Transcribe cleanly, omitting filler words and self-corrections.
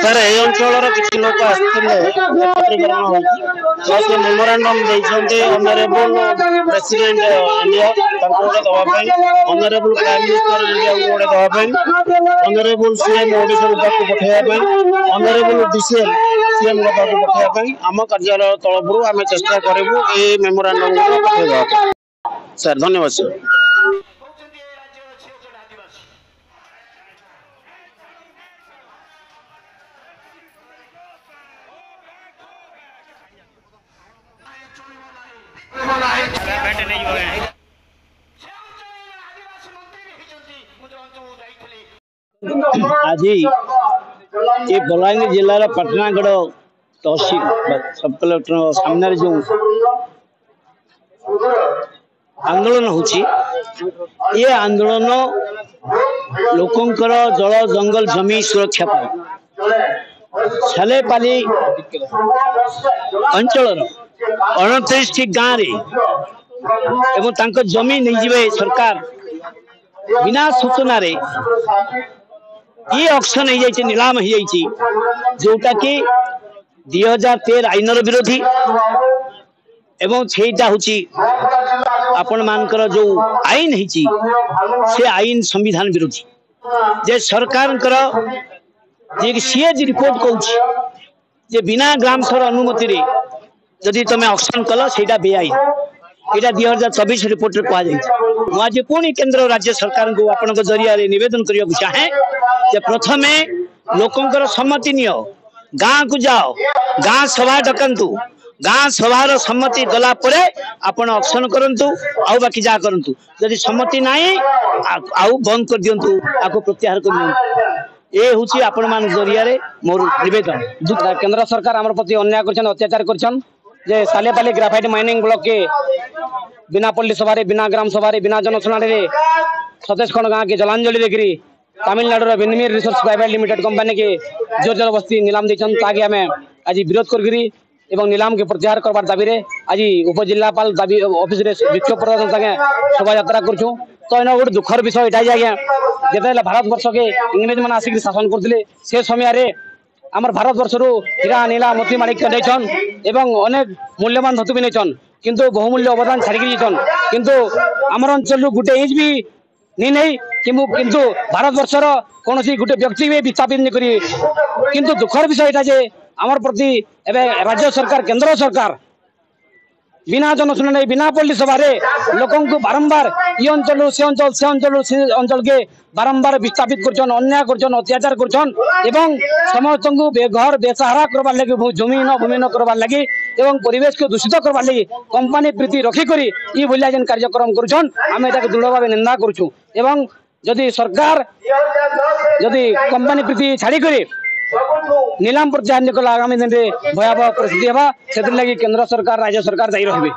Sir ए अंचल किसी लोक आसते मेमोरांडम ऑनरेबल प्रेसिडेंट इंडिया दवाई ऑनरेबल प्राइम मिनिस्टर इंडिया गोटे दवाई ऑनरेबल सीएम ओडिशा पठाइबा ऑनरेबल डीसीएम सीएम पठाइबा आम कार्यालय तरफ आम चेष्टा करूँ ये मेमोरांडम पठाइबा सर। धन्यवाद सर। आज ये बलांगीर जिलार पटनागढ़ तहसील सब कलेक्टर सामने जो आंदोलन होची ये आंदोलन लोकंकर जल जंगल जमी सुरक्षा सालेपाली अंचल 29 गाँव जमी नहीं सरकार बिना सूचना रे ये ऑक्शन हो जाए नीलाम हो जाए जोटा कि 2013 आईनर विरोधी एवं सेटा हूँ आपण मानकर जो आईन से आईन संविधान विरोधी जे सरकार सीएज रिपोर्ट कहूँ बिना ग्राम सभा अनुमति रे जदि तुम ऑक्शन कल से बेआईन यहाँ 2024 रिपोर्ट कहुई। आज पुणी केंद्र राज्य सरकार को आपण जरिया निवेदन करने चाहे प्रथमे लोकंकर सम्मति नियो गाँ को जाओ गाँ सभा डकंतु गाँ सभार सम्मति गला परे आपण ऑक्शन करंतु आउ बाकी जा करंतु जदि सम्मति नाही आउ बंद कर दियंतु आको प्रत्याहार कर दियंतु ए हुची आपण मान जरिया रे मोर निवेदन। केंद्र सरकार हमर प्रति अन्याय करछन अत्याचार करछन जे सालेपाली ग्राफाइट माइनिंग ब्लॉक के बिना पल्ली सभा बिना ग्राम सभा बिना जनसुनानी 27 खंड गाँव के जलांजलि देखी तमिलनाडु बेनिमिर रिसोर्स प्राइवेट लिमिटेड कंपनी के जोर जबरदस्ती नीलाम देछन ताकि हमें आज विरोध करगिरी एवं नीलाम के प्रत्याहार करबार दाबी रे आज उपजिल्लापाल दाबी ऑफिस रे विक्षोभ प्रदर्शन संगे शोभा यात्रा करछु। तो इन गोटे दुखर विषय एटा आज्ञा जेते भारत वर्ष के इंग्रेज मान आसिक शासन करथिले से समय रे आमर भारत वर्ष रु हीरा नीला मोती माणिक्य देछन एवं अनेक मूल्यवान धातु भी नेछन किंतु बहुमूल्य अवदान छाड़ी जेछन किंतु आमर अंचल रु गुटे इंच भी नहीं किंतु भारत वर्षर कौन गोटे व्यक्ति भी विस्थापित नहीं करी किंतु दुखर विषय ये आमर प्रति एवं राज्य सरकार केंद्र सरकार बिना जनसुनाई बिना पल्ली सभा लोकों को बारंबार ये अंचल से अंचल के बारंबार विस्थापित करछन अन्याय करछन अत्याचार करछन एवं समस्त को बेघर बेसहारा करबार लगी जमीन भूमिहीन करबार लगी एवं परिवेश को दूषित करबार लगी कंपनी प्रीति रखी करी ये भलिया जेन कार्यक्रम करछन आमे एटा दृढ़ भाव निंदा करछु एवं जदि सरकार जदि कंपनी प्रीति छाड़ी करी नीलाम प्रत्याहार निकल आगामी दिन में भयावह परिस्थिति होगा से केंद्र सरकार राज्य सरकार दायी रहे।